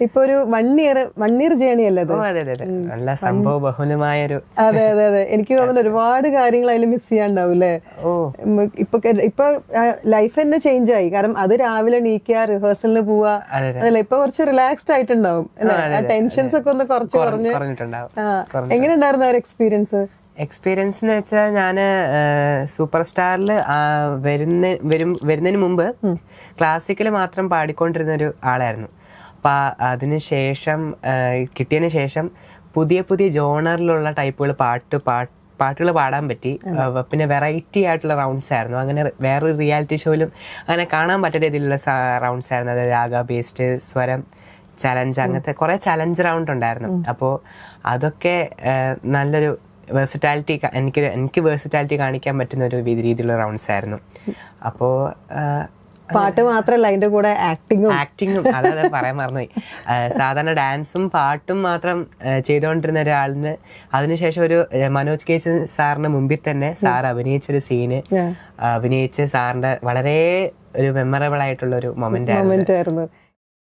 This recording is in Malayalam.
ഇപ്പൊ ഒരു 1 year ജേണി അല്ലേ അത്? നല്ല സംഭവ ബഹുലമായൊരു. അതെ അതെ അതെ, എനിക്ക് തോന്നുന്നു ഒരുപാട് കാര്യങ്ങൾ അതിൽ മിസ് ചെയ്യാണ്ടാവും അല്ലേ? ഇപ്പൊ ലൈഫ് തന്നെ ചേഞ്ച് ആയി. കാരണം അത് രാവിലെ എണീക്കുക, റിഹേഴ്സലിന് പോവാ, അതല്ല ഇപ്പൊ കുറച്ച് റിലാക്സ്ഡ് ആയിട്ടുണ്ടാവും അല്ലെ? ആ ടെൻഷൻസ് ഒക്കെ ഒന്ന് കുറച്ച് കുറഞ്ഞിട്ടുണ്ടാവും. എങ്ങനെ ഉണ്ടായിരുന്നു ആ ഒരു എക്സ്പീരിയൻസ്? എക്സ്പീരിയൻസ് എന്ന് വെച്ചാൽ ഞാന് സൂപ്പർ സ്റ്റാറിൽ വരുന്നതിന് മുമ്പ് ക്ലാസിക്കൽ മാത്രം പാടിക്കൊണ്ടിരുന്ന ഒരു ആളായിരുന്നു. അപ്പൊ അതിനുശേഷം കിട്ടിയതിന് ശേഷം പുതിയ പുതിയ ജോണറിലുള്ള ടൈപ്പുകൾ പാട്ടുകൾ പാടാൻ പറ്റി. പിന്നെ വെറൈറ്റി ആയിട്ടുള്ള റൗണ്ട്സ് ആയിരുന്നു. അങ്ങനെ വേറൊരു റിയാലിറ്റി ഷോയിലും അങ്ങനെ കാണാൻ പറ്റുന്ന രീതിയിലുള്ള റൗണ്ട്സ് ആയിരുന്നു. അതായത് രാഗ ബേസ്ഡ്, സ്വരം ചലഞ്ച്, അങ്ങനത്തെ കുറെ ചലഞ്ച് റൗണ്ട് ഉണ്ടായിരുന്നു. അപ്പോൾ അതൊക്കെ നല്ലൊരു വേഴ്സിറ്റാലിറ്റി, എനിക്ക് വേഴ്സിറ്റാലിറ്റി കാണിക്കാൻ പറ്റുന്ന ഒരു രീതിയിലുള്ള റൗണ്ട്സ് ആയിരുന്നു. അപ്പോൾ പാട്ട് മാത്രല്ല അതിന്റെ കൂടെ ആക്ടിങ്ങും അതായത് പറയാൻ മറന്നുപോയി. സാധാരണ ഡാൻസും പാട്ടും മാത്രം ചെയ്തുകൊണ്ടിരുന്ന ഒരാളിന് അതിനുശേഷം ഒരു മനോജ് കെ സാറിന് മുമ്പിൽ തന്നെ സാർ അഭിനയിച്ചൊരു സീന് അഭിനയിച്ച് സാറിന്റെ വളരെ ഒരു മെമ്മറബിൾ ആയിട്ടുള്ള ഒരു മൊമെന്റ് ആയിരുന്നു.